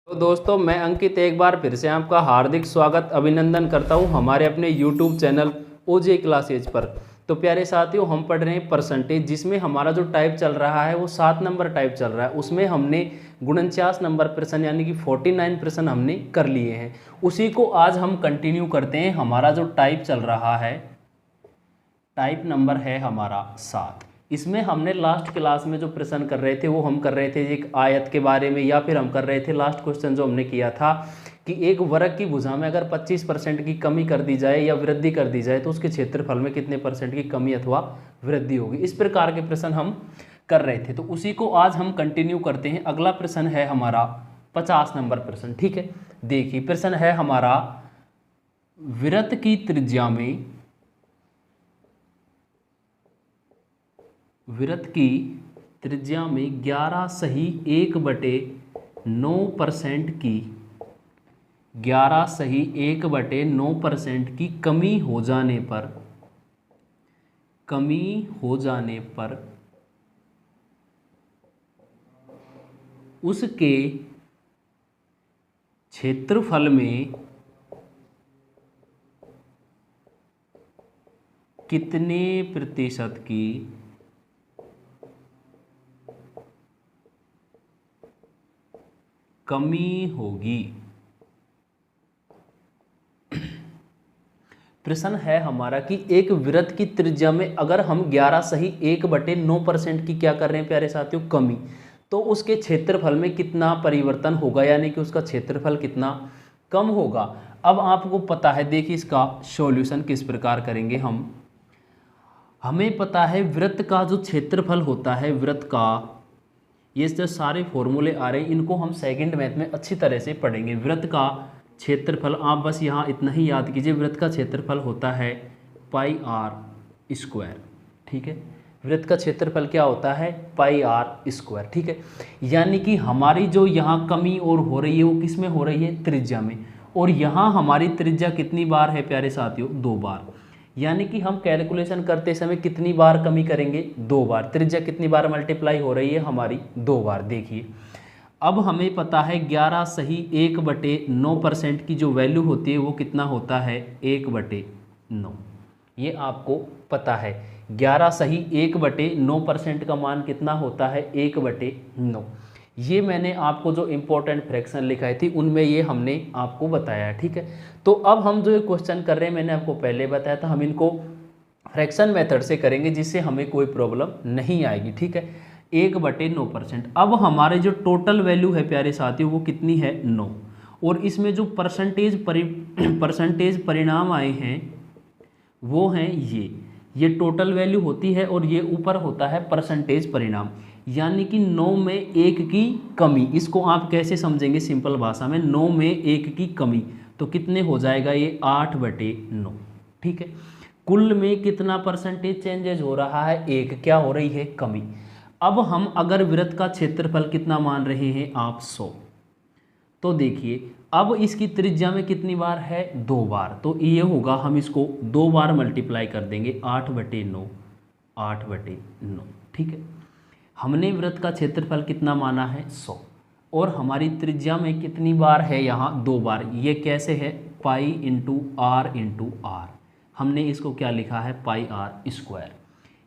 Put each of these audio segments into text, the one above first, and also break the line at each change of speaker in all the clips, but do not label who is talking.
तो दोस्तों मैं अंकित एक बार फिर से आपका हार्दिक स्वागत अभिनंदन करता हूं हमारे अपने YouTube चैनल ओजे क्लासेज पर। तो प्यारे साथियों, हम पढ़ रहे हैं परसेंटेज, जिसमें हमारा जो टाइप चल रहा है वो 7 नंबर टाइप चल रहा है। उसमें हमने 49 नंबर प्रश्न यानी कि 49 प्रश्न हमने कर लिए हैं। उसी को आज हम कंटिन्यू करते हैं। हमारा जो टाइप चल रहा है, टाइप नंबर है हमारा 7। इसमें हमने लास्ट क्लास में जो प्रश्न कर रहे थे वो हम कर रहे थे एक आयत के बारे में, या फिर हम कर रहे थे लास्ट क्वेश्चन जो हमने किया था कि एक वर्ग की भुजा में अगर 25% की कमी कर दी जाए या वृद्धि कर दी जाए तो उसके क्षेत्रफल में कितने परसेंट की कमी अथवा वृद्धि होगी। इस प्रकार के प्रश्न हम कर रहे थे, तो उसी को आज हम कंटिन्यू करते हैं। अगला प्रश्न है हमारा 50 नंबर प्रश्न। ठीक है, देखिए प्रश्न है हमारा, वृत्त की त्रिज्या में, वृत्त की त्रिज्या में 11 सही 1/9% की 11 सही 1/9% की कमी हो जाने पर उसके क्षेत्रफल में कितने प्रतिशत की कमी होगी। प्रश्न है हमारा कि एक वृत्त की त्रिज्या में अगर हम 11 सही 1/9% की क्या कर रहे हैं प्यारे साथियों, कमी, तो उसके क्षेत्रफल में कितना परिवर्तन होगा, यानी कि उसका क्षेत्रफल कितना कम होगा। अब आपको पता है, देखिए इसका सॉल्यूशन किस प्रकार करेंगे हम। हमें पता है वृत्त का जो क्षेत्रफल होता है, वृत्त का, ये जो सारे फॉर्मूले आ रहे हैं इनको हम सेकंड मैथ में अच्छी तरह से पढ़ेंगे। वृत्त का क्षेत्रफल, आप बस यहाँ इतना ही याद कीजिए, वृत्त का क्षेत्रफल होता है पाई आर स्क्वायर। ठीक है, वृत्त का क्षेत्रफल क्या होता है, पाई आर स्क्वायर। ठीक है, यानी कि हमारी जो यहाँ कमी और हो रही है वो किस में हो रही है, त्रिज्या में। और यहाँ हमारी त्रिज्या कितनी बार है प्यारे साथियों, 2 बार। यानी कि हम कैलकुलेशन करते समय कितनी बार कमी करेंगे, 2 बार। त्रिज्या कितनी बार मल्टीप्लाई हो रही है हमारी, 2 बार। देखिए अब हमें पता है 11 सही 1/9% की जो वैल्यू होती है वो कितना होता है, 1/9। ये आपको पता है 11 सही 1/9% का मान कितना होता है, 1/9। ये मैंने आपको जो इम्पोर्टेंट फ्रैक्शन लिखाई थी उनमें ये हमने आपको बताया। ठीक है, तो अब हम जो ये क्वेश्चन कर रहे हैं, मैंने आपको पहले बताया था, हम इनको फ्रैक्शन मेथड से करेंगे जिससे हमें कोई प्रॉब्लम नहीं आएगी। ठीक है, 1/9%। अब हमारे जो टोटल वैल्यू है प्यारे साथियों वो कितनी है, 9। और इसमें जो परसेंटेज परिणाम आए हैं वो हैं ये टोटल वैल्यू होती है और ये ऊपर होता है परसेंटेज परिणाम। यानी कि 9 में 1 की कमी, इसको आप कैसे समझेंगे सिंपल भाषा में, 9 में 1 की कमी तो कितने हो जाएगा, ये 8/9। ठीक है, कुल में कितना परसेंटेज चेंजेज हो रहा है, 1, क्या हो रही है, कमी। अब हम अगर वृत्त का क्षेत्रफल कितना मान रहे हैं आप, 100, तो देखिए अब इसकी त्रिज्या में कितनी बार है, 2 बार। तो ये होगा, हम इसको 2 बार मल्टीप्लाई कर देंगे, 8/9, 8/9। ठीक है, हमने वृत्त का क्षेत्रफल कितना माना है, 100, और हमारी त्रिज्या में कितनी बार है यहाँ, 2 बार। ये कैसे है, पाई इंटू आर। हमने इसको क्या लिखा है, पाई आर स्क्वायर।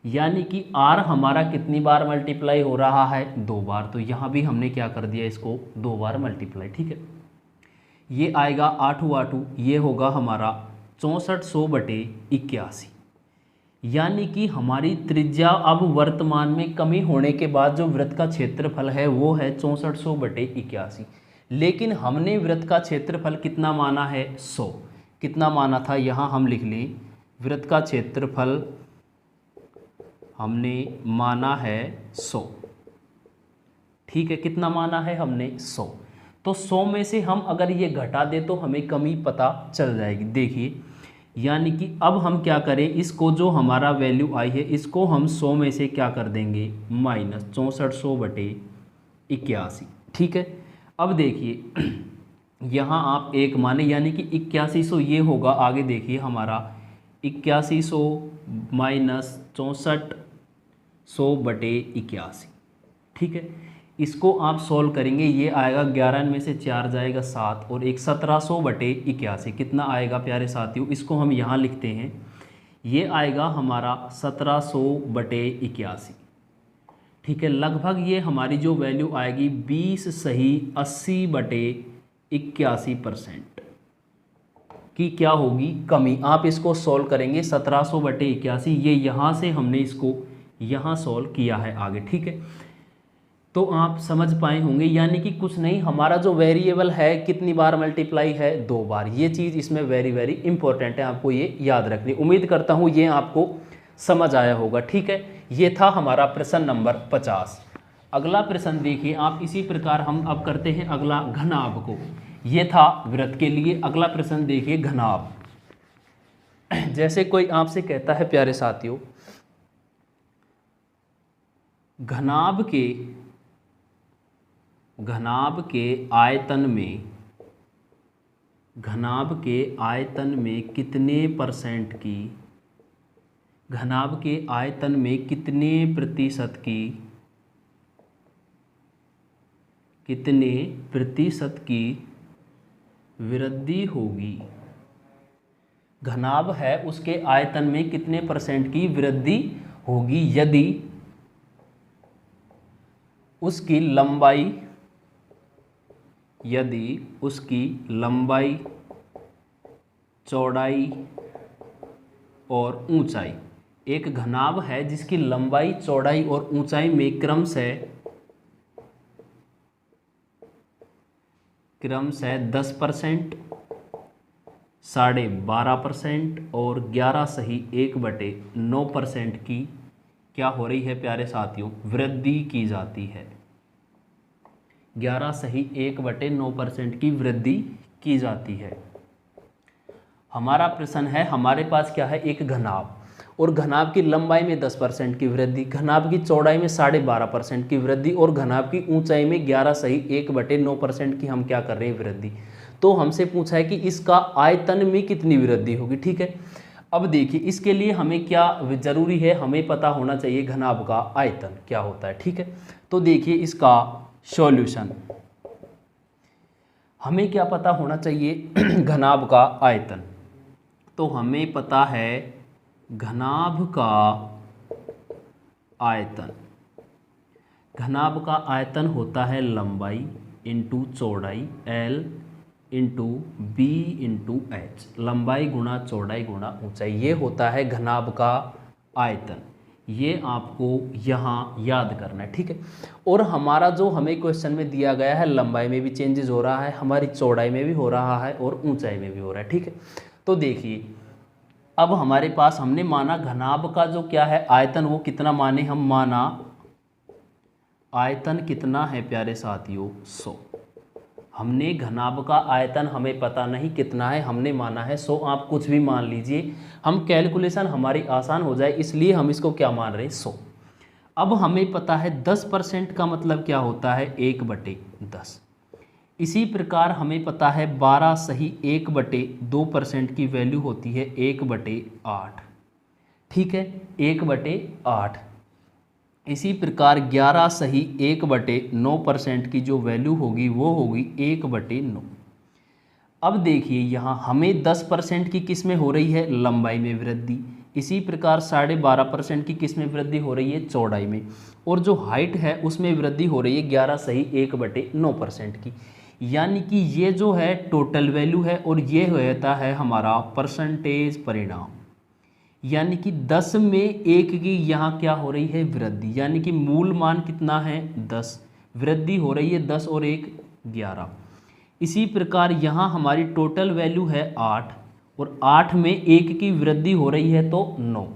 यानी कि आर हमारा कितनी बार मल्टीप्लाई हो रहा है, 2 बार। तो यहाँ भी हमने क्या कर दिया, इसको 2 बार मल्टीप्लाई। ठीक है, ये आएगा 8×8, ये होगा हमारा 6400/81। यानी कि हमारी त्रिज्या अब वर्तमान में कमी होने के बाद जो वृत्त का क्षेत्रफल है वो है 6400/81। लेकिन हमने वृत्त का क्षेत्रफल कितना माना है, 100। कितना माना था, यहाँ हम लिख लें, वृत्त का क्षेत्रफल हमने माना है 100। ठीक है, कितना माना है हमने, 100। तो 100 में से हम अगर ये घटा दें तो हमें कमी पता चल जाएगी। देखिए, यानी कि अब हम क्या करें, इसको जो हमारा वैल्यू आई है इसको हम 100 में से क्या कर देंगे, माइनस 6400/81। ठीक है, अब देखिए यहाँ आप 1 माने, यानी कि 8100 ये होगा। आगे देखिए हमारा 8100 माइनस 6400/81। ठीक है, इसको आप सॉल्व करेंगे, ये आएगा 11 में से 4 जाएगा 7 और एक 1700/81 कितना आएगा प्यारे साथियों, इसको हम यहाँ लिखते हैं, ये आएगा हमारा 1700/81। ठीक है, लगभग ये हमारी जो वैल्यू आएगी 20 सही 80/81% की क्या होगी, कमी। आप इसको सॉल्व करेंगे 1700/81, ये यहाँ से हमने इसको यहाँ सॉल्व किया है आगे। ठीक है, तो आप समझ पाए होंगे, यानी कि कुछ नहीं, हमारा जो वेरिएबल है कितनी बार मल्टीप्लाई है, 2 बार। ये चीज़ इसमें वेरी वेरी इंपॉर्टेंट है, आपको ये याद रखनी। उम्मीद करता हूँ ये आपको समझ आया होगा। ठीक है, ये था हमारा प्रश्न नंबर 50। अगला प्रश्न देखिए आप, इसी प्रकार हम अब करते हैं अगला घनाभ को। ये था वृत्त के लिए। अगला प्रश्न देखिए घनाभ। जैसे कोई आपसे कहता है प्यारे साथियों, घनाभ के आयतन में, घनाभ के आयतन में कितने परसेंट की, घनाभ के आयतन में कितने प्रतिशत की, कितने प्रतिशत की वृद्धि होगी, घनाभ है उसके आयतन में कितने परसेंट की वृद्धि होगी यदि उसकी लंबाई, यदि उसकी लंबाई, चौड़ाई और ऊंचाई। एक घनाभ है जिसकी लंबाई, चौड़ाई और ऊंचाई में क्रमशः 10%, 12.5% और 11 सही 1/9% की क्या हो रही है प्यारे साथियों, वृद्धि की जाती है। 11 सही 1/9% की वृद्धि की जाती है। हमारा प्रश्न है, हमारे पास क्या है, एक घनाभ, और घनाभ की लंबाई में 10% की वृद्धि, घनाभ की चौड़ाई में 12.5% की वृद्धि और घनाभ की ऊंचाई में 11 सही 1/9% की हम क्या कर रहे हैं, वृद्धि। तो हमसे पूछा है कि इसका आयतन में कितनी वृद्धि होगी। ठीक है, अब देखिए इसके लिए हमें क्या जरूरी है, हमें पता होना चाहिए घनाभ का आयतन क्या होता है। ठीक है, तो देखिए इसका सॉल्यूशन, हमें क्या पता होना चाहिए घनाभ का आयतन। तो हमें पता है घनाभ का आयतन, घनाभ का आयतन होता है लंबाई इंटू चौड़ाई, L into B into H, लंबाई गुणा चौड़ाई गुणा ऊंचाई, ये होता है घनाभ का आयतन। ये आपको यहाँ याद करना है। ठीक है, और हमारा जो हमें क्वेश्चन में दिया गया है, लंबाई में भी चेंजेस हो रहा है, हमारी चौड़ाई में भी हो रहा है और ऊंचाई में भी हो रहा है। ठीक है, तो देखिए अब हमारे पास हमने माना घनाभ का जो क्या है आयतन, वो कितना माने हम, माना आयतन कितना है प्यारे साथियों, 100। हमने घनाभ का आयतन हमें पता नहीं कितना है, हमने माना है 100। आप कुछ भी मान लीजिए, हम कैलकुलेशन हमारी आसान हो जाए इसलिए हम इसको क्या मान रहे हैं, 100। अब हमें पता है 10% का मतलब क्या होता है, 1/10। इसी प्रकार हमें पता है 12 सही 1/2% की वैल्यू होती है 1/8। ठीक है, 1/8। इसी प्रकार 11 सही 1/9% की जो वैल्यू होगी वो होगी 1/9। अब देखिए यहाँ हमें 10% की किस में हो रही है, लंबाई में वृद्धि। इसी प्रकार 12.5% की किस में वृद्धि हो रही है, चौड़ाई में। और जो हाइट है उसमें वृद्धि हो रही है 11 सही 1/9% की। यानी कि ये जो है टोटल वैल्यू है और ये होता है हमारा परसेंटेज परिणाम। यानी कि 10 में 1 की यहाँ क्या हो रही है, वृद्धि। यानी कि मूल मान कितना है, 10, वृद्धि हो रही है 10 और 1 11। इसी प्रकार यहाँ हमारी टोटल वैल्यू है 8 और 8 में 1 की वृद्धि हो रही है तो 9।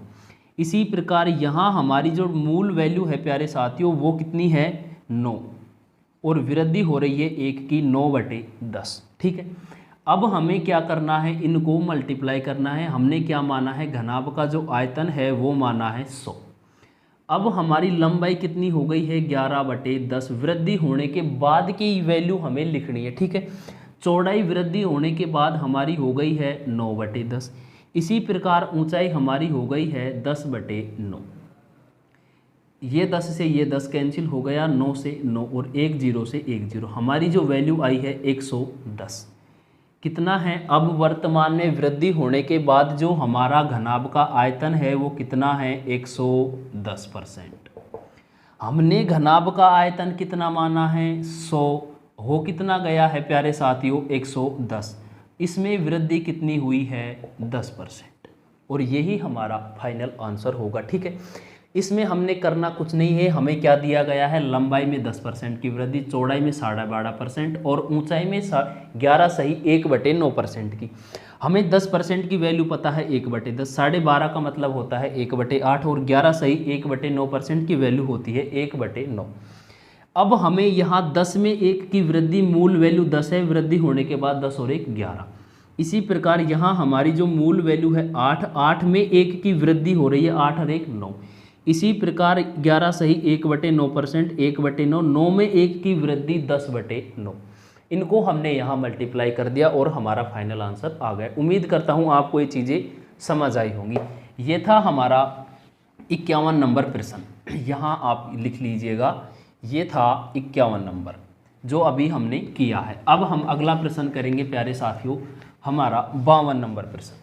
इसी प्रकार यहाँ हमारी जो मूल वैल्यू है प्यारे साथियों वो कितनी है, 9, और वृद्धि हो रही है 1 की 9/10। ठीक है, अब हमें क्या करना है, इनको मल्टीप्लाई करना है। हमने क्या माना है, घनाभ का जो आयतन है वो माना है 100। अब हमारी लंबाई कितनी हो गई है, 11/10। वृद्धि होने के बाद की वैल्यू हमें लिखनी है। ठीक है, चौड़ाई वृद्धि होने के बाद हमारी हो गई है 9/10। इसी प्रकार ऊंचाई हमारी हो गई है 10/9। ये 10 से ये 10 कैंसिल हो गया, 9 से 9 और 1 0 से 1 0। हमारी जो वैल्यू आई है 110 कितना है। अब वर्तमान में वृद्धि होने के बाद जो हमारा घनाभ का आयतन है वो कितना है 110%। हमने घनाभ का आयतन कितना माना है 100, हो कितना गया है प्यारे साथियों 110। इसमें वृद्धि कितनी हुई है 10%, और यही हमारा फाइनल आंसर होगा। ठीक है, इसमें हमने करना कुछ नहीं है, हमें क्या दिया गया है, लंबाई में 10% की वृद्धि, चौड़ाई में 12.5% और ऊंचाई में 11 सही 1/9% की। हमें 10% की वैल्यू पता है 1/10, 12.5 का मतलब होता है 1/8 और 11 सही 1/9% की वैल्यू होती है 1/9। अब हमें यहाँ 10 में 1 की वृद्धि, मूल वैल्यू 10 है, वृद्धि होने के बाद 10 और 1 11। इसी प्रकार यहाँ हमारी जो मूल वैल्यू है 8, 8 में 1 की वृद्धि हो रही है, 8 और 1 9। इसी प्रकार 11 सही 1/9%, 1/9, 9 में 1 की वृद्धि 10/9। इनको हमने यहाँ मल्टीप्लाई कर दिया और हमारा फाइनल आंसर आ गया। उम्मीद करता हूँ आपको ये चीज़ें समझ आई होंगी। ये था हमारा 51 नंबर प्रश्न, यहाँ आप लिख लीजिएगा, ये था 51 नंबर जो अभी हमने किया है। अब हम अगला प्रश्न करेंगे प्यारे साथियों, हमारा 52 नंबर प्रश्न।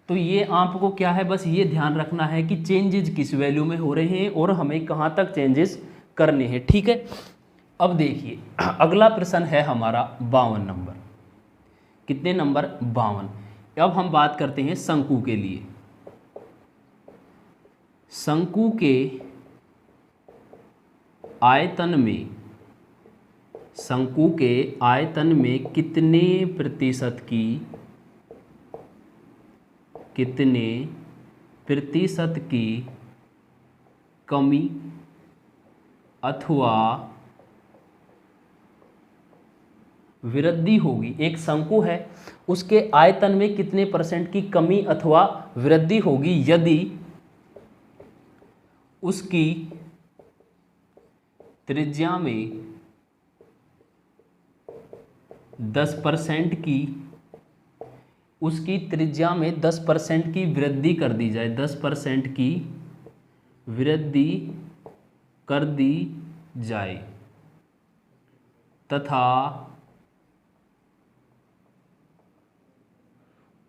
तो ये आपको क्या है, बस ये ध्यान रखना है कि चेंजेस किस वैल्यू में हो रहे हैं और हमें कहाँ तक चेंजेस करने हैं। ठीक है, अब देखिए अगला प्रश्न है हमारा 52 नंबर। कितने नंबर 52। अब हम बात करते हैं शंकु के लिए। शंकु के आयतन में, शंकु के आयतन में कितने प्रतिशत की कमी अथवा वृद्धि होगी। एक शंकु है, उसके आयतन में कितने % की कमी अथवा वृद्धि होगी यदि उसकी त्रिज्या में 10% की, उसकी त्रिज्या में 10% की वृद्धि कर दी जाए, 10% की वृद्धि कर दी जाए तथा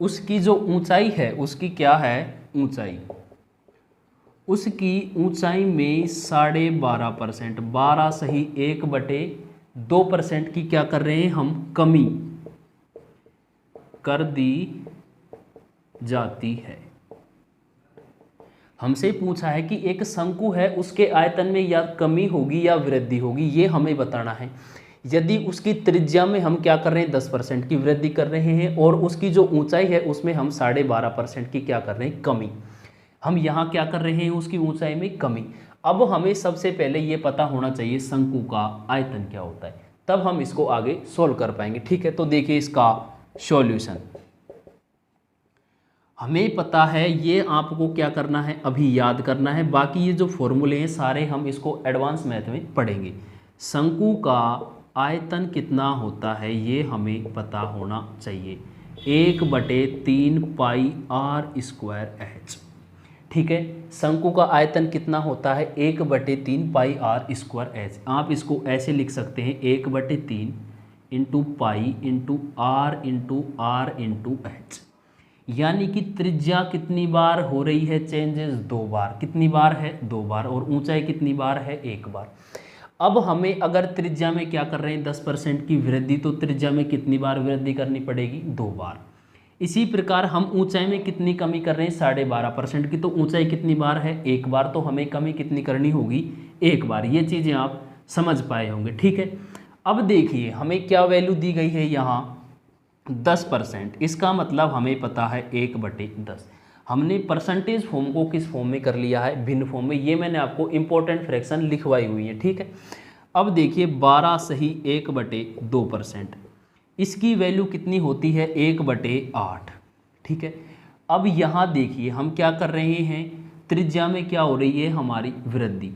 उसकी जो ऊंचाई है, उसकी क्या है ऊंचाई, उसकी ऊंचाई में 12.5%, 12 सही 1/2% की क्या कर रहे हैं हम, कमी कर दी जाती है। हमसे पूछा है कि एक शंकु है, उसके आयतन में या कमी होगी या वृद्धि होगी, ये हमें बताना है। यदि उसकी त्रिज्या में हम क्या कर रहे हैं 10% की वृद्धि कर रहे हैं और उसकी जो ऊंचाई है उसमें हम 12.5% की क्या कर रहे हैं, कमी। हम यहाँ क्या कर रहे हैं, उसकी ऊंचाई में कमी। अब हमें सबसे पहले ये पता होना चाहिए शंकु का आयतन क्या होता है, तब हम इसको आगे सोल्व कर पाएंगे। ठीक है, तो देखिए इसका सॉल्यूशन हमें पता है, ये आपको क्या करना है अभी याद करना है। बाकी ये जो फॉर्मूले हैं सारे हम इसको एडवांस मैथ में पढ़ेंगे। शंकु का आयतन कितना होता है ये हमें पता होना चाहिए, 1/3 पाई r² h। ठीक है, शंकु का आयतन कितना होता है 1/3 पाई r² h। आप इसको ऐसे लिख सकते हैं 1/3 into pi into r into r into h। यानी कि त्रिज्या कितनी बार हो रही है चेंजेस, 2 बार। कितनी बार है 2 बार, और ऊंचाई कितनी बार है 1 बार। अब हमें अगर त्रिज्या में क्या कर रहे हैं 10% की वृद्धि, तो त्रिज्या में कितनी बार वृद्धि करनी पड़ेगी 2 बार। इसी प्रकार हम ऊंचाई में कितनी कमी कर रहे हैं 12.5% की, तो ऊंचाई कितनी बार है 1 बार, तो हमें कमी कितनी करनी होगी 1 बार। ये चीज़ें आप समझ पाए होंगे। ठीक है, अब देखिए हमें क्या वैल्यू दी गई है यहाँ 10%। इसका मतलब हमें पता है 1/10। हमने परसेंटेज फॉर्म को किस फॉर्म में कर लिया है, भिन्न फॉर्म में। ये मैंने आपको इंपॉर्टेंट फ्रैक्शन लिखवाई हुई है। ठीक है, अब देखिए 12 सही 1/2%, इसकी वैल्यू कितनी होती है 1/8। ठीक है, अब यहाँ देखिए हम क्या कर रहे हैं, त्रिज्या में क्या हो रही है हमारी वृद्धि।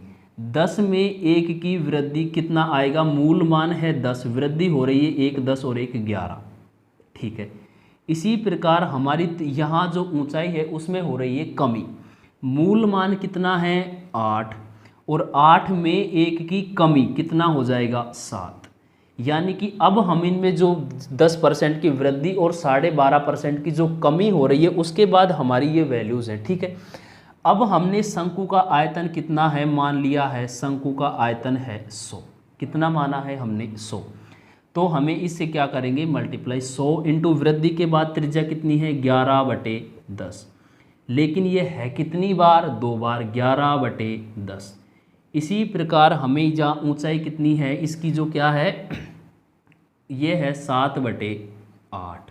10 में 1 की वृद्धि कितना आएगा, मूल मान है 10, वृद्धि हो रही है 1 10 और 1 11। ठीक है, इसी प्रकार हमारी यहाँ जो ऊंचाई है उसमें हो रही है कमी। मूल मान कितना है 8 और 8 में 1 की कमी कितना हो जाएगा 7। यानी कि अब हम इनमें जो 10% की वृद्धि और 12.5% की जो कमी हो रही है उसके बाद हमारी ये वैल्यूज़ हैं, ठीक है। अब हमने शंकु का आयतन कितना है मान लिया है, शंकु का आयतन है 100। कितना माना है हमने 100। तो हमें इससे क्या करेंगे मल्टीप्लाई 100 इंटू वृद्धि के बाद त्रिज्या कितनी है 11/10। लेकिन ये है कितनी बार 2 बार 11/10। इसी प्रकार हमें जहाँ ऊंचाई कितनी है इसकी जो क्या है ये है 7/8।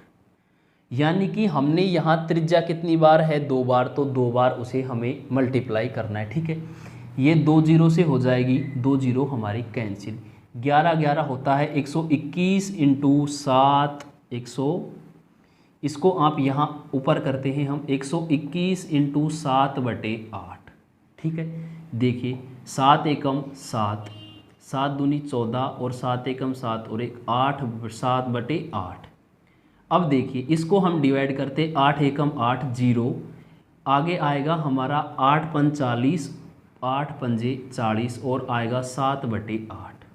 यानी कि हमने यहाँ त्रिज्या कितनी बार है 2 बार, तो 2 बार उसे हमें मल्टीप्लाई करना है, ठीक है। ये 2 जीरो से हो जाएगी, 2 जीरो हमारी कैंसिल। 11 11 होता है 121 इंटू 7 100। इसको आप यहाँ ऊपर करते हैं हम 121 इंटू 7/8, ठीक है। देखिए 7 एकम 7, 7 दूनी 14 और 7 एकम 7 और 1 8, 7/8। अब देखिए इसको हम डिवाइड करते 8 एकम 8 0, आगे आएगा हमारा 8 पंज 40, 8 पंजे 40 और आएगा 7/8।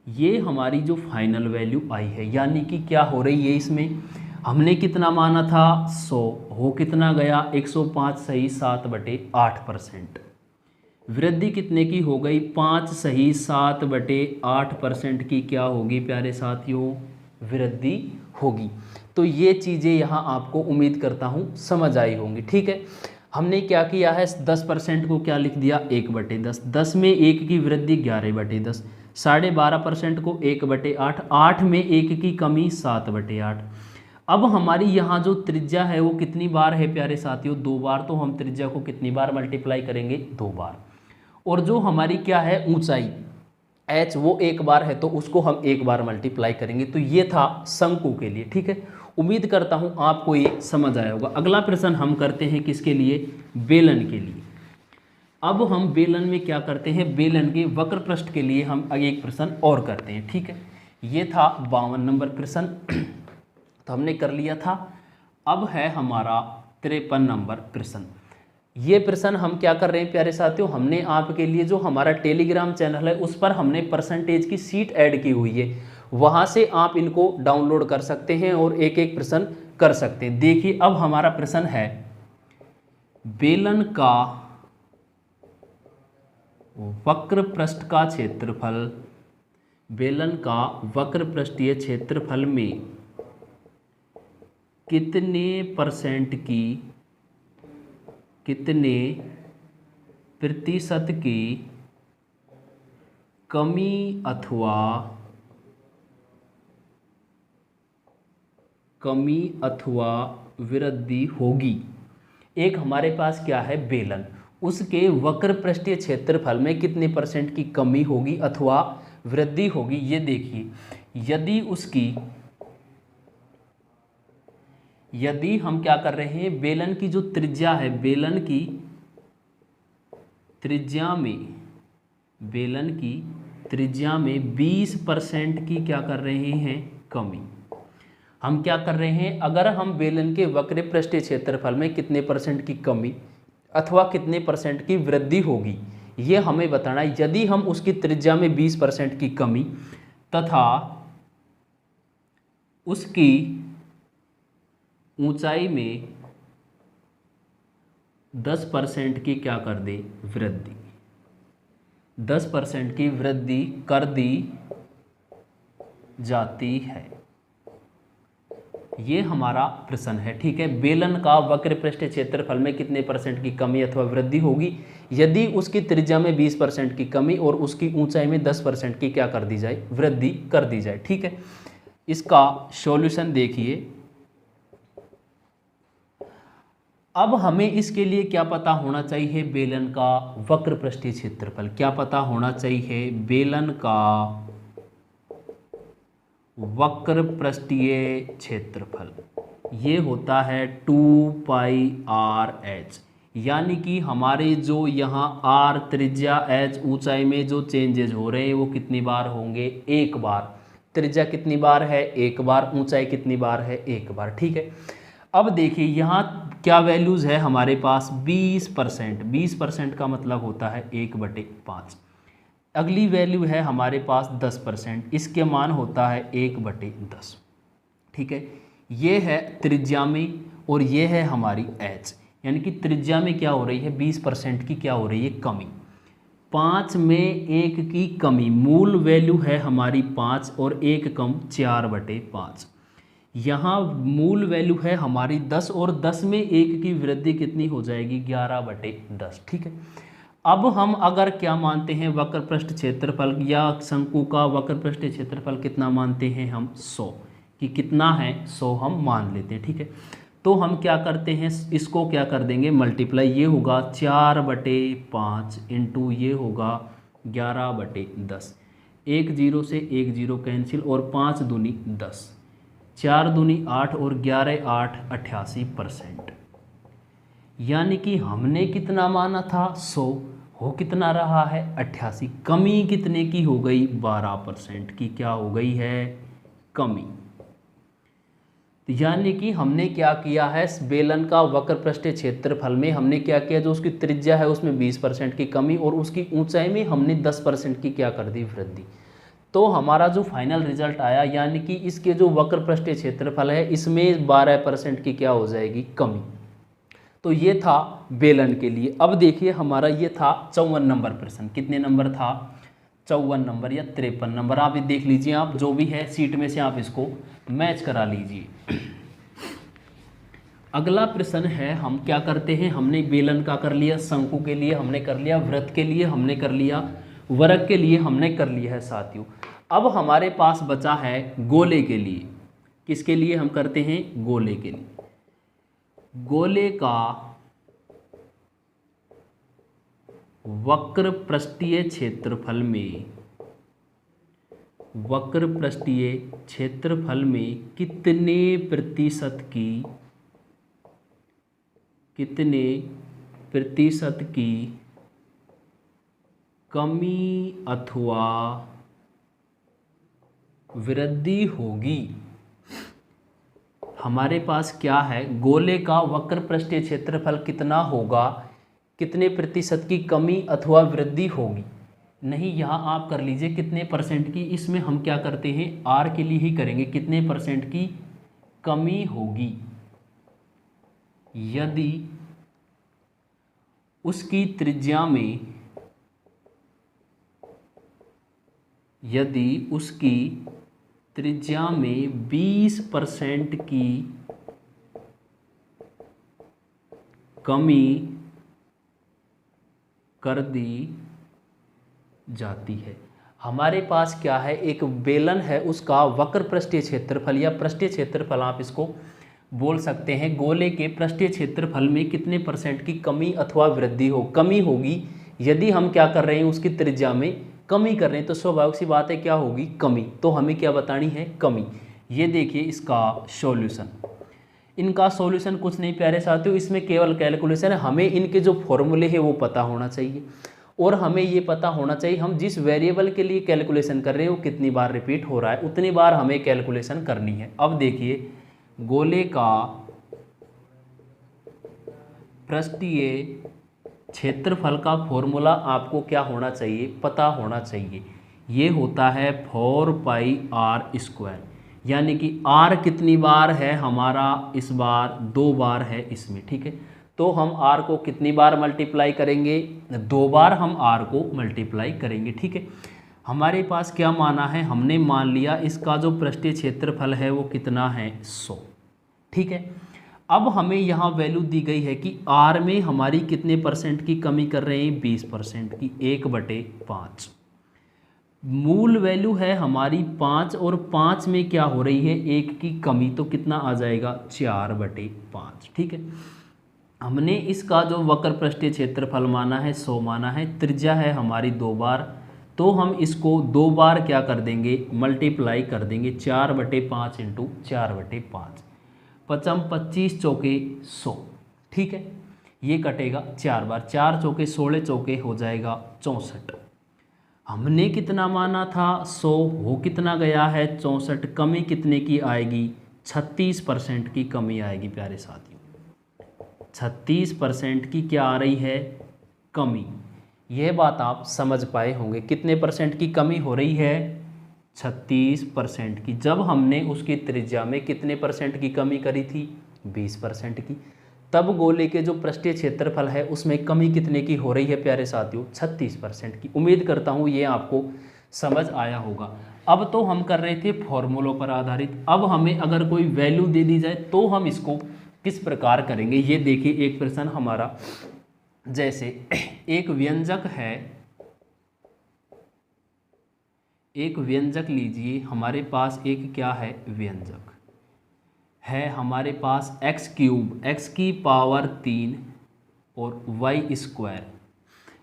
ये हमारी जो फाइनल वैल्यू आई है। यानी कि क्या हो रही है इसमें हमने कितना माना था 100, हो कितना गया 105 सही 7/8%। वृद्धि कितने की हो गई 5 सही 7/8% की क्या होगी प्यारे साथियों वृद्धि होगी। तो ये चीज़ें यहाँ आपको उम्मीद करता हूँ समझ आई होंगी, ठीक है। हमने क्या किया है 10% को क्या लिख दिया 1/10, 10 में 1 की वृद्धि 11/10, 12.5% को 1/8, 8 में 1 की कमी 7/8। अब हमारी यहाँ जो त्रिज्या है वो कितनी बार है प्यारे साथियों 2 बार, तो हम त्रिज्या को कितनी बार मल्टीप्लाई करेंगे 2 बार। और जो हमारी क्या है ऊंचाई h वो 1 बार है तो उसको हम 1 बार मल्टीप्लाई करेंगे। तो ये था शंकु के लिए, ठीक है। उम्मीद करता हूँ आपको ये समझ आया होगा। अगला प्रश्न हम करते हैं किसके लिए बेलन के लिए। अब हम बेलन में क्या करते हैं बेलन के वक्र पृष्ठ के लिए हम एक प्रश्न और करते हैं, ठीक है। ये था 52 नंबर प्रश्न तो हमने कर लिया था। अब है हमारा 53 नंबर प्रश्न। ये प्रश्न हम क्या कर रहे हैं प्यारे साथियों हमने आपके लिए जो हमारा टेलीग्राम चैनल है उस पर हमने परसेंटेज की सीट ऐड की हुई है, वहाँ से आप इनको डाउनलोड कर सकते हैं और एक एक प्रश्न कर सकते हैं। देखिए अब हमारा प्रश्न है बेलन का वक्र पृष्ठ का क्षेत्रफल, बेलन का वक्र पृष्ठीय क्षेत्रफल में कितने प्रतिशत की कमी अथवा वृद्धि होगी। एक हमारे पास क्या है बेलन, उसके वक्र पृष्ठीय क्षेत्रफल में कितने % की कमी होगी अथवा वृद्धि होगी। ये देखिए यदि हम क्या कर रहे हैं बेलन की जो त्रिज्या है बेलन की त्रिज्या में 20% की क्या कर रहे हैं कमी। हम क्या कर रहे हैं अगर हम बेलन के वक्र पृष्ठीय क्षेत्रफल में कितने % की कमी अथवा कितने % की वृद्धि होगी ये हमें बताना है। यदि हम उसकी त्रिज्या में 20% की कमी तथा उसकी ऊंचाई में 10% की क्या कर दे वृद्धि, 10% की वृद्धि कर दी जाती है। ये हमारा प्रश्न है, ठीक है। बेलन का वक्र पृष्ठीय क्षेत्रफल में कितने % की कमी अथवा वृद्धि होगी यदि उसकी त्रिज्या में 20% की कमी और उसकी ऊंचाई में 10% की क्या कर दी जाए वृद्धि कर दी जाए, ठीक है। इसका सॉल्यूशन देखिए। अब हमें इसके लिए क्या पता होना चाहिए बेलन का वक्र पृष्ठीय क्षेत्रफल, क्या पता होना चाहिए बेलन का वक्र पृष्ठीय क्षेत्रफल। ये होता है 2πRh। यानी कि हमारे जो यहाँ r त्रिज्या h ऊंचाई में जो चेंजेज हो रहे हैं वो कितनी बार होंगे 1 बार। त्रिज्या कितनी बार है 1 बार, ऊंचाई कितनी बार है 1 बार, ठीक है। अब देखिए यहाँ क्या वैल्यूज़ है हमारे पास 20%। 20% का मतलब होता है 1/5। अगली वैल्यू है हमारे पास 10%, इसके मान होता है 1/10। ठीक है, ये है त्रिज्या में और ये है हमारी एच, यानी कि त्रिज्या में क्या हो रही है 20% की क्या हो रही है कमी। 5 में 1 की कमी, मूल वैल्यू है हमारी 5 और 1 कम 4/5। यहाँ मूल वैल्यू है हमारी 10 और 10 में 1 की वृद्धि कितनी हो जाएगी 11/10। ठीक है, अब हम अगर क्या मानते हैं वक्र पृष्ठ क्षेत्रफल या शंकु का वक्र पृष्ठ क्षेत्रफल कितना मानते हैं हम 100, कि कितना है 100 हम मान लेते हैं। ठीक है, तो हम क्या करते हैं इसको क्या कर देंगे मल्टीप्लाई, ये होगा 4/5 इंटू ये होगा 11/10। 1 0 से 1 0 कैंसिल और 5 दूनी 10, 4 दूनी 8 और 11 8 88%। यानी कि हमने कितना माना था 100, हो कितना रहा है 88। कमी कितने की हो गई 12% की क्या हो गई है कमी। यानी कि हमने क्या किया है बेलन का वक्र पृष्ठीय क्षेत्रफल में हमने क्या किया, जो उसकी त्रिज्या है उसमें 20% की कमी और उसकी ऊंचाई में हमने 10% की क्या कर दी वृद्धि। तो हमारा जो फाइनल रिजल्ट आया, यानी कि इसके जो वक्र पृष्ठीय क्षेत्रफल है इसमें 12% की क्या हो जाएगी कमी। तो ये था बेलन के लिए। अब देखिए हमारा ये था 54 नंबर प्रश्न। कितने नंबर था 54 नंबर या 53 नंबर, आप ये देख लीजिए, आप जो भी है सीट में से आप इसको मैच करा लीजिए। अगला प्रश्न है, हम क्या करते हैं, हमने बेलन का कर लिया, शंकु के लिए हमने कर लिया, वृत्त के लिए हमने कर लिया, वर्ग के लिए हमने कर लिया है साथियों। अब हमारे पास बचा है गोले के लिए। किसके लिए हम करते हैं गोले के लिए। गोले का वक्र पृष्ठीय क्षेत्रफल में, वक्र पृष्ठीय क्षेत्रफल में कितने प्रतिशत की कमी अथवा वृद्धि होगी। हमारे पास क्या है गोले का वक्र पृष्ठीय क्षेत्रफल कितना होगा, कितने प्रतिशत की कमी अथवा वृद्धि होगी। नहीं, यहाँ आप कर लीजिए कितने परसेंट की, इसमें हम क्या करते हैं आर के लिए ही करेंगे, कितने परसेंट की कमी होगी यदि उसकी त्रिज्या में, यदि उसकी त्रिज्या में 20% की कमी कर दी जाती है। हमारे पास क्या है एक बेलन है, उसका वक्र पृष्ठीय क्षेत्रफल या पृष्ठीय क्षेत्रफल आप इसको बोल सकते हैं। गोले के पृष्ठीय क्षेत्रफल में कितने परसेंट की कमी अथवा वृद्धि हो, कमी होगी यदि हम क्या कर रहे हैं उसकी त्रिज्या में कमी कर रहे हैं, तो स्वाभाविक सी बात है क्या होगी कमी। तो हमें क्या बतानी है कमी। ये देखिए इसका सॉल्यूशन, इनका सॉल्यूशन कुछ नहीं प्यारे साथियों, इसमें केवल कैलकुलेशन है। हमें इनके जो फॉर्मूले हैं वो पता होना चाहिए और हमें ये पता होना चाहिए हम जिस वेरिएबल के लिए कैलकुलेशन कर रहे हैं वो कितनी बार रिपीट हो रहा है, उतनी बार हमें कैलकुलेशन करनी है। अब देखिए गोले का पृष्ठीय क्षेत्रफल का फॉर्मूला आपको क्या होना चाहिए पता होना चाहिए। ये होता है 4πr², यानी कि r कितनी बार है हमारा, इस बार 2 बार है इसमें। ठीक है, तो हम r को कितनी बार मल्टीप्लाई करेंगे, 2 बार हम r को मल्टीप्लाई करेंगे। ठीक है, हमारे पास क्या माना है, हमने मान लिया इसका जो पृष्ठीय क्षेत्रफल है वो कितना है 100। ठीक है, अब हमें यहाँ वैल्यू दी गई है कि r में हमारी कितने परसेंट की कमी कर रहे हैं 20% की, 1/5। मूल वैल्यू है हमारी 5 और 5 में क्या हो रही है 1 की कमी, तो कितना आ जाएगा 4/5। ठीक है, हमने इसका जो वक्र पृष्ठीय क्षेत्रफल माना है 100 माना है, त्रिज्या है हमारी 2 बार, तो हम इसको 2 बार क्या कर देंगे मल्टीप्लाई कर देंगे, 4/5 इंटू 4/5, 5 25 चौके 100। ठीक है, ये कटेगा 4 बार, 4 चौके 16 चौके हो जाएगा 64। हमने कितना माना था 100, हो कितना गया है 64, कमी कितने की आएगी 36% की कमी आएगी प्यारे साथियों। 36% की क्या आ रही है, कमी। यह बात आप समझ पाए होंगे। कितने परसेंट की कमी हो रही है, 36% की। जब हमने उसकी त्रिज्या में कितने परसेंट की कमी करी थी, 20% की। तब गोले के जो पृष्ठीय क्षेत्रफल है उसमें कमी कितने की हो रही है प्यारे साथियों, 36% की। उम्मीद करता हूँ ये आपको समझ आया होगा। अब तो हम कर रहे थे फॉर्मूलों पर आधारित। अब हमें अगर कोई वैल्यू दे दी जाए तो हम इसको किस प्रकार करेंगे, ये देखिए एक प्रश्न हमारा। जैसे एक व्यंजक है, एक व्यंजक लीजिए, हमारे पास एक क्या है, व्यंजक है हमारे पास एक्स क्यूब, एक्स की पावर 3 और वाई स्क्वायर।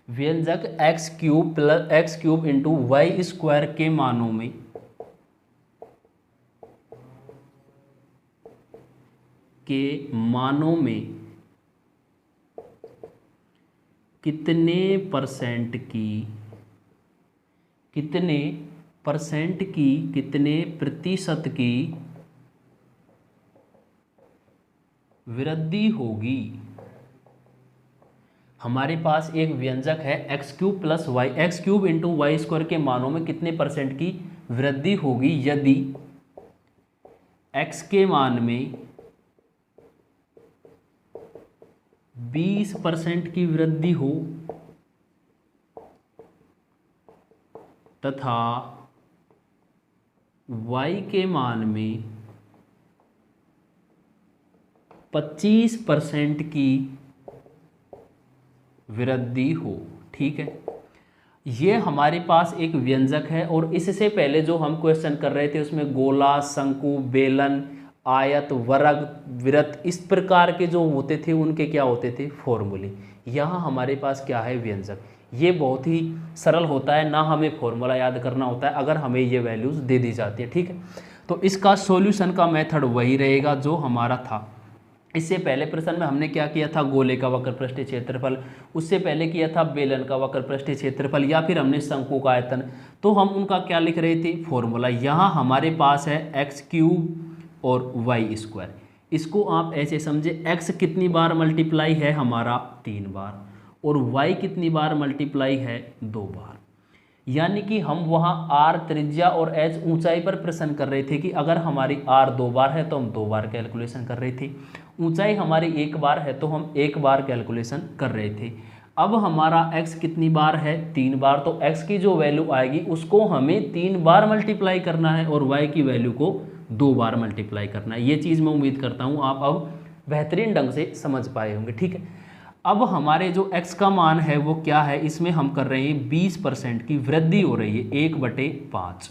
व्यंजक X cube plus X cube into Y square के मानों में कितने परसेंट की, कितने परसेंट की, कितने प्रतिशत की वृद्धि होगी। हमारे पास एक व्यंजक है X cube plus Y, X cube into Y square के मानों में कितने परसेंट की वृद्धि होगी यदि एक्स के मान में 20% की वृद्धि हो तथा y के मान में 25% की वृद्धि हो। ठीक है, ये हमारे पास एक व्यंजक है और इससे पहले जो हम क्वेश्चन कर रहे थे उसमें गोला, शंकु, बेलन, आयत, वर्ग, वृत्त, इस प्रकार के जो होते थे उनके क्या होते थे, फॉर्मूले। यहाँ हमारे पास क्या है, व्यंजक। ये बहुत ही सरल होता है, ना हमें फॉर्मूला याद करना होता है अगर हमें ये वैल्यूज़ दे दी जाती है। ठीक है, तो इसका सॉल्यूशन का मेथड वही रहेगा जो हमारा था। इससे पहले प्रश्न में हमने क्या किया था, गोले का वक्र पृष्ठीय क्षेत्रफल, उससे पहले किया था बेलन का वक्र पृष्ठीय क्षेत्रफल, या फिर हमने शंकु का आयतन। तो हम उनका क्या लिख रहे थे, फॉर्मूला। यहाँ हमारे पास है एक्स क्यूब और वाई स्क्वायर। इसको आप ऐसे समझे, एक्स कितनी बार मल्टीप्लाई है हमारा, 3 बार, और वाई कितनी बार मल्टीप्लाई है, 2 बार। यानी कि हम वहाँ आर त्रिज्या और एच ऊंचाई पर प्रश्न कर रहे थे कि अगर हमारी आर 2 बार है तो हम 2 बार कैलकुलेशन कर रहे थे, ऊंचाई हमारी 1 बार है तो हम 1 बार कैलकुलेशन कर रहे थे। अब हमारा x कितनी बार है, 3 बार, तो x की जो वैल्यू आएगी उसको हमें 3 बार मल्टीप्लाई करना है और y की वैल्यू को 2 बार मल्टीप्लाई करना है। ये चीज़ मैं उम्मीद करता हूँ आप अब बेहतरीन ढंग से समझ पाए होंगे। ठीक है, अब हमारे जो x का मान है वो क्या है, इसमें हम कर रहे हैं 20% की वृद्धि हो रही है, 1/5।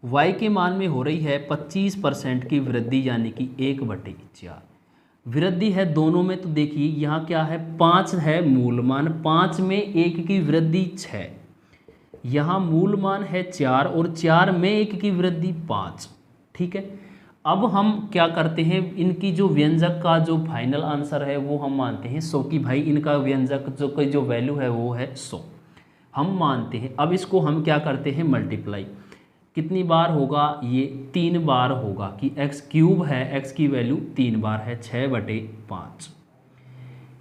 y के मान में हो रही है 25% की वृद्धि, यानी कि 1/4 वृद्धि है दोनों में। तो देखिए यहाँ क्या है, 5 है मूल मान, 5 में 1 की वृद्धि 6, यहाँ मूल मान है 4 और 4 में 1 की वृद्धि 5। ठीक है, अब हम क्या करते हैं, इनकी जो व्यंजक का जो फाइनल आंसर है वो हम मानते हैं 100 की भाई इनका व्यंजक जो वैल्यू है वो है 100 हम मानते हैं। अब इसको हम क्या करते हैं, मल्टीप्लाई। कितनी बार होगा, ये 3 बार होगा कि एक्स क्यूब है, एक्स की वैल्यू 3 बार है, 6/5।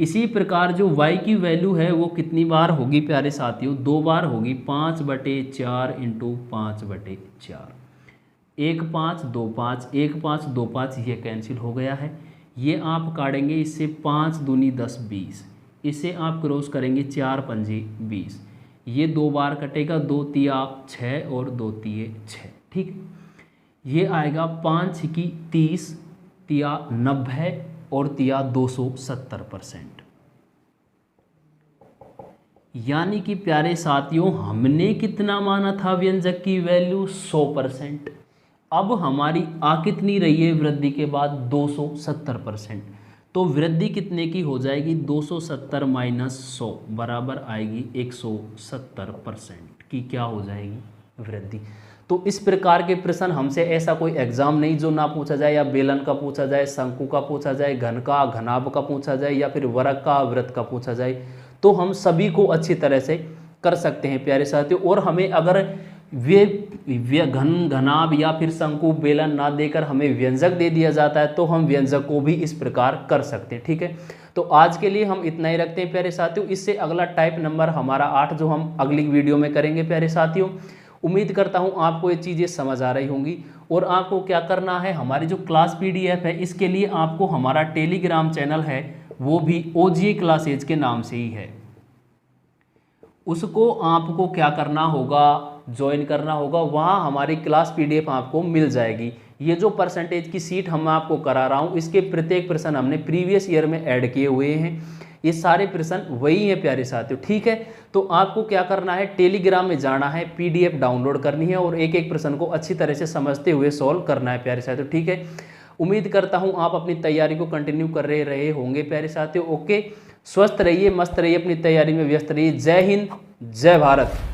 इसी प्रकार जो y की वैल्यू है वो कितनी बार होगी प्यारे साथियों, 2 बार होगी, 5/4 इंटू 5/4। 1 5 2 5, 1 5 2 5, ये कैंसिल हो गया है। ये आप काटेंगे, इससे 5 दूनी 10 20, इसे आप क्रॉस करेंगे 4 पंजे 20, ये 2 बार कटेगा, 2 तिया 6 और 2 तिये 6। ठीक, ये आएगा 5 की 30, तिया 90 और तिया 270%। यानी कि प्यारे साथियों हमने कितना माना था व्यंजक की वैल्यू, 100%। अब हमारी आ कितनी रही है वृद्धि के बाद, 270%। तो वृद्धि कितने की हो जाएगी, 270 माइनस 100 बराबर आएगी 170% की क्या हो जाएगी, वृद्धि। तो इस प्रकार के प्रश्न हमसे ऐसा कोई एग्जाम नहीं जो ना पूछा जाए, या बेलन का पूछा जाए, शंकु का पूछा जाए, घन का, घनाभ का पूछा जाए, या फिर वर्ग का, वृत्त का पूछा जाए। तो हम सभी को अच्छी तरह से कर सकते हैं प्यारे साथियों। और हमें अगर घन घनाभ या फिर शंकु बेलन ना देकर हमें व्यंजक दे दिया जाता है तो हम व्यंजक को भी इस प्रकार कर सकते हैं। ठीक है, तो आज के लिए हम इतना ही रखते हैं प्यारे साथियों। इससे अगला टाइप नंबर हमारा 8 जो हम अगली वीडियो में करेंगे प्यारे साथियों। उम्मीद करता हूँ आपको ये चीज़ें समझ आ रही होंगी। और आपको क्या करना है, हमारी जो क्लास PDF है इसके लिए आपको हमारा टेलीग्राम चैनल है वो भी OGA क्लासेज के नाम से ही है, उसको आपको क्या करना होगा, ज्वाइन करना होगा। वहाँ हमारी क्लास PDF आपको मिल जाएगी। ये जो परसेंटेज की सीट हम आपको करा रहा हूँ इसके प्रत्येक प्रश्न हमने प्रीवियस ईयर में ऐड किए हुए हैं। ये सारे प्रश्न वही हैं प्यारे साथियों। ठीक है, तो आपको क्या करना है, टेलीग्राम में जाना है, PDF डाउनलोड करनी है और एक एक प्रश्न को अच्छी तरह से समझते हुए सॉल्व करना है प्यारे साथियों। ठीक है, उम्मीद करता हूँ आप अपनी तैयारी को कंटिन्यू कर रहे होंगे प्यारे साथियों। ओके, स्वस्थ रहिए, मस्त रहिए, अपनी तैयारी में व्यस्त रहिए। जय हिंद, जय भारत।